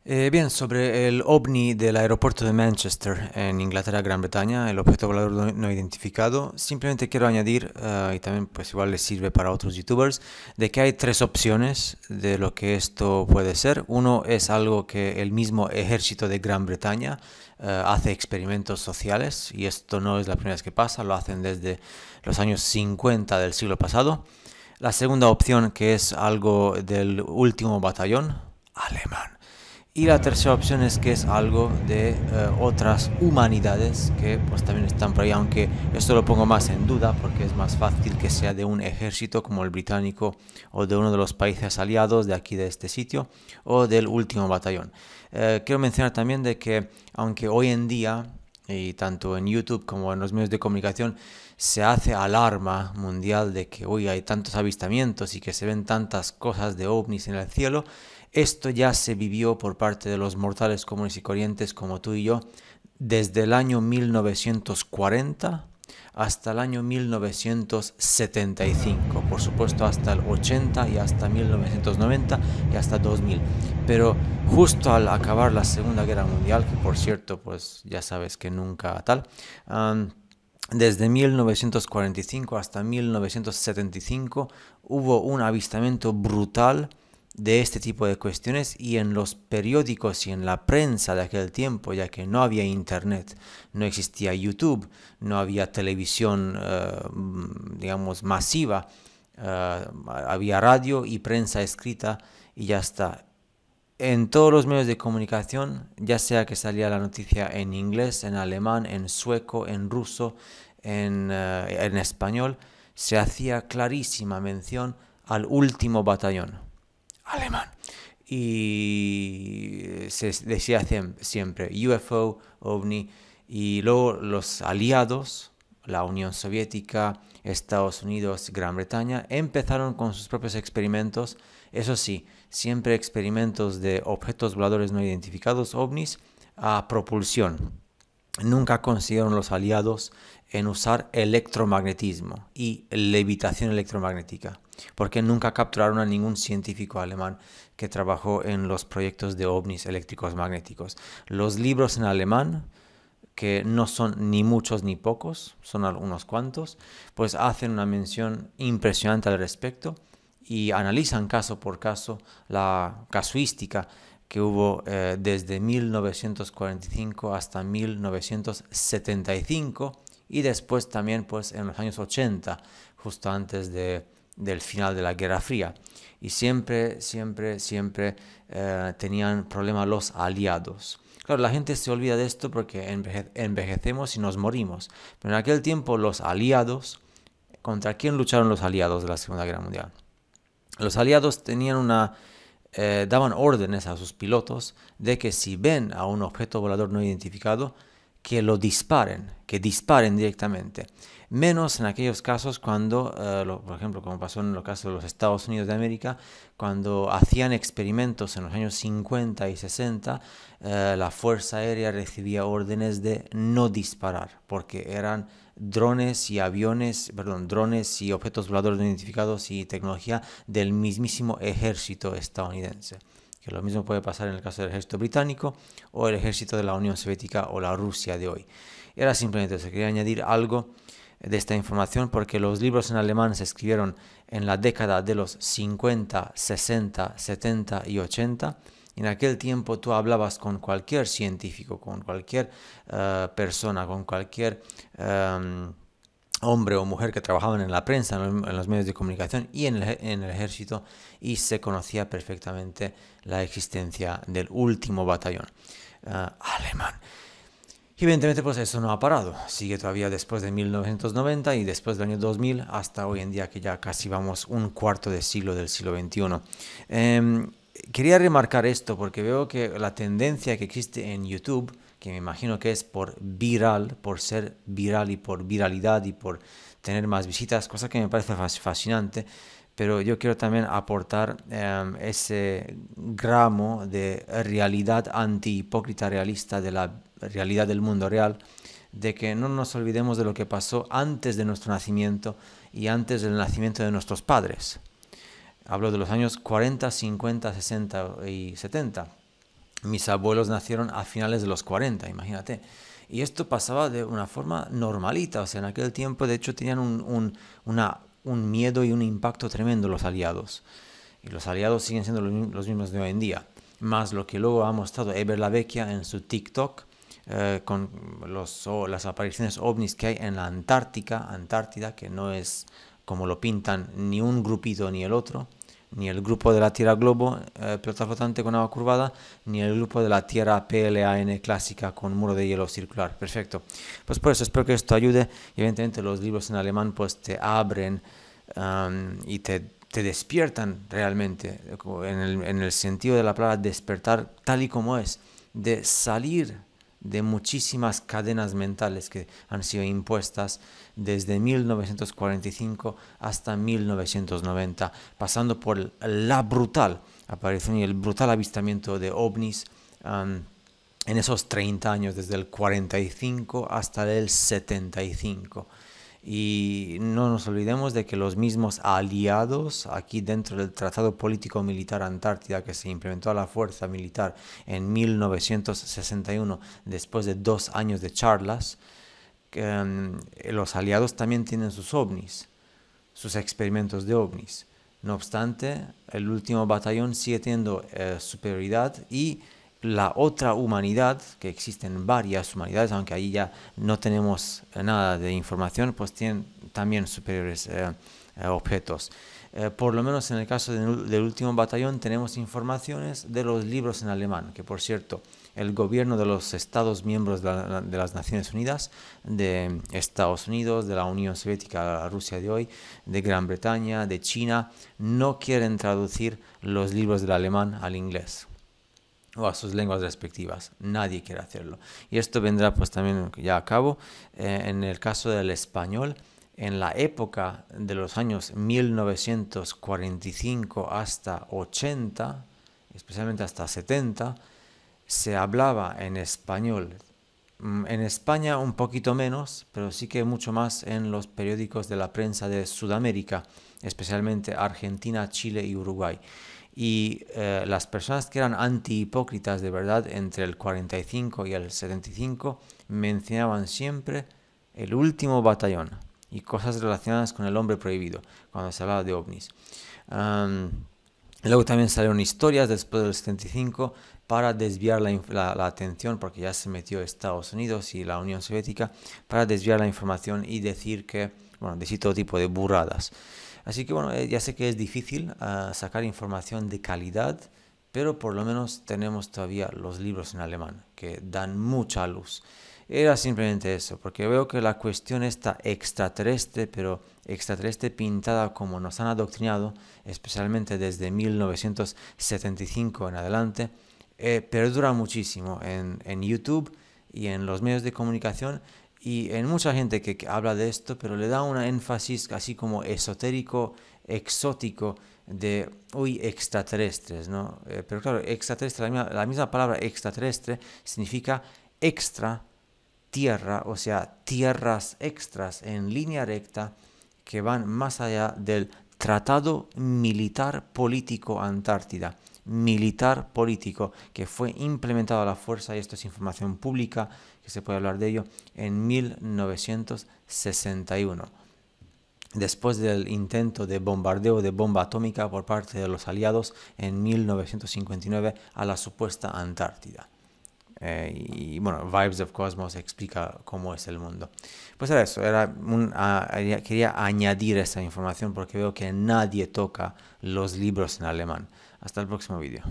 Bien, sobre el OVNI del aeropuerto de Manchester en Inglaterra, Gran Bretaña, el objeto volador no identificado, simplemente quiero añadir, y también pues igual les sirve para otros youtubers, de que hay tres opciones de lo que esto puede ser. Uno es algo que el mismo ejército de Gran Bretaña hace experimentos sociales, y esto no es la primera vez que pasa, lo hacen desde los años 50 del siglo pasado. La segunda opción, que es algo del último batallón alemán. Y la tercera opción es que es algo de otras humanidades que pues también están por ahí, aunque esto lo pongo más en duda porque es más fácil que sea de un ejército como el británico o de uno de los países aliados de aquí de este sitio o del último batallón. Quiero mencionar también de que aunque hoy en día y tanto en YouTube como en los medios de comunicación se hace alarma mundial de que hoy hay tantos avistamientos y que se ven tantas cosas de ovnis en el cielo, esto ya se vivió por parte de los mortales comunes y corrientes como tú y yo desde el año 1940 hasta el año 1975, por supuesto hasta el 80 y hasta 1990 y hasta 2000. Pero justo al acabar la Segunda Guerra Mundial, que por cierto, pues ya sabes que nunca tal, desde 1945 hasta 1975 hubo un avistamiento brutal de este tipo de cuestiones, y en los periódicos y en la prensa de aquel tiempo, ya que no había internet, no existía YouTube, no había televisión digamos masiva, había radio y prensa escrita y ya está. En todos los medios de comunicación, ya sea que salía la noticia en inglés, en alemán, en sueco, en ruso, en español, se hacía clarísima mención al último batallón alemán. Y se decía siempre UFO, OVNI, y luego los aliados, la Unión Soviética, Estados Unidos, Gran Bretaña, empezaron con sus propios experimentos, eso sí, siempre experimentos de objetos voladores no identificados, ovnis, a propulsión. Nunca consiguieron los aliados en usar electromagnetismo y levitación electromagnética, porque nunca capturaron a ningún científico alemán que trabajó en los proyectos de ovnis eléctricos magnéticos. Los libros en alemán, que no son ni muchos ni pocos, son unos cuantos, pues hacen una mención impresionante al respecto y analizan caso por caso la casuística que hubo desde 1945 hasta 1975 y después también pues en los años 80, justo antes del final de la Guerra Fría. Y siempre tenían problemas los aliados. Claro, la gente se olvida de esto porque envejecemos y nos morimos. Pero en aquel tiempo los aliados, ¿contra quién lucharon los aliados de la Segunda Guerra Mundial? Los aliados daban órdenes a sus pilotos de que si ven a un objeto volador no identificado, que disparen directamente. Menos en aquellos casos cuando, por ejemplo, como pasó en el caso de los Estados Unidos de América, cuando hacían experimentos en los años 50 y 60, la Fuerza Aérea recibía órdenes de no disparar, porque eran drones y drones y objetos voladores no identificados y tecnología del mismísimo ejército estadounidense. Que lo mismo puede pasar en el caso del ejército británico o el ejército de la Unión Soviética o la Rusia de hoy. Era simplemente eso, quería añadir algo de esta información porque los libros en alemán se escribieron en la década de los 50, 60, 70 y 80. En aquel tiempo tú hablabas con cualquier científico, con cualquier persona, con cualquier hombre o mujer que trabajaban en la prensa, en los medios de comunicación y en el ejército, y se conocía perfectamente la existencia del último batallón alemán. Y evidentemente pues eso no ha parado, sigue todavía después de 1990 y después del año 2000 hasta hoy en día, que ya casi vamos un cuarto de siglo del siglo XXI. Quería remarcar esto porque veo que la tendencia que existe en YouTube, que me imagino que es por viral, por ser viral y por viralidad y por tener más visitas, cosa que me parece fascinante, pero yo quiero también aportar ese gramo de realidad anti-hipócrita realista de la realidad del mundo real, de que no nos olvidemos de lo que pasó antes de nuestro nacimiento y antes del nacimiento de nuestros padres. Hablo de los años 40, 50, 60 y 70. Mis abuelos nacieron a finales de los 40, imagínate. Y esto pasaba de una forma normalita, o sea, en aquel tiempo de hecho tenían un miedo y un impacto tremendo los aliados. Y los aliados siguen siendo los mismos de hoy en día. Más lo que luego ha mostrado Eber la Vecchia en su TikTok, con las apariciones ovnis que hay en la Antártida, que no es como lo pintan ni un grupito ni el otro, ni el grupo de la Tierra Globo, pelota flotante con agua curvada, ni el grupo de la Tierra PLAN clásica con muro de hielo circular. Perfecto. Pues por eso espero que esto ayude. Y evidentemente los libros en alemán pues te abren y te despiertan realmente, en el sentido de la palabra despertar tal y como es, de salir de muchísimas cadenas mentales que han sido impuestas desde 1945 hasta 1990, pasando por la brutal aparición y el brutal avistamiento de ovnis en esos 30 años, desde el 45 hasta el 75. Y no nos olvidemos de que los mismos aliados, aquí dentro del Tratado Político Militar Antártida, que se implementó a la fuerza militar en 1961, después de 2 años de charlas, los aliados también tienen sus ovnis, sus experimentos de ovnis. No obstante, el último batallón sigue teniendo superioridad, y la otra humanidad, que existen varias humanidades, aunque ahí ya no tenemos nada de información, pues tienen también superiores objetos. Por lo menos en el caso del último batallón tenemos informaciones de los libros en alemán, que por cierto, el gobierno de los Estados miembros de las Naciones Unidas, de Estados Unidos, de la Unión Soviética, la Rusia de hoy, de Gran Bretaña, de China, no quieren traducir los libros del alemán al inglés o a sus lenguas respectivas. Nadie quiere hacerlo. Y esto vendrá pues también ya a cabo en el caso del español. En la época de los años 1945 hasta 80, especialmente hasta 70, se hablaba en español. En España un poquito menos, pero sí que mucho más en los periódicos de la prensa de Sudamérica, especialmente Argentina, Chile y Uruguay. Y las personas que eran antihipócritas de verdad entre el 45 y el 75 mencionaban siempre el último batallón y cosas relacionadas con el hombre prohibido cuando se hablaba de ovnis. Luego también salieron historias después del 75 para desviar la atención, porque ya se metió Estados Unidos y la Unión Soviética, para desviar la información y decir que, bueno, decir todo tipo de burradas. Así que bueno, ya sé que es difícil sacar información de calidad, pero por lo menos tenemos todavía los libros en alemán, que dan mucha luz. Era simplemente eso, porque veo que la cuestión está extraterrestre, pero extraterrestre pintada como nos han adoctrinado, especialmente desde 1975 en adelante, perdura muchísimo en YouTube y en los medios de comunicación, y en mucha gente que habla de esto, pero le da un énfasis así como esotérico, exótico, de, uy, extraterrestres, ¿no? Pero claro, extraterrestre, la misma palabra extraterrestre significa extra tierra, o sea, tierras extras en línea recta que van más allá del Tratado Militar Político Antártida. Militar político que fue implementado a la fuerza, y esto es información pública que se puede hablar de ello, en 1961, después del intento de bombardeo de bomba atómica por parte de los aliados en 1959 a la supuesta Antártida. Y bueno, Vibes of Cosmos explica cómo es el mundo. Pues era eso, quería añadir esa información porque veo que nadie toca los libros en alemán. Hasta el próximo vídeo.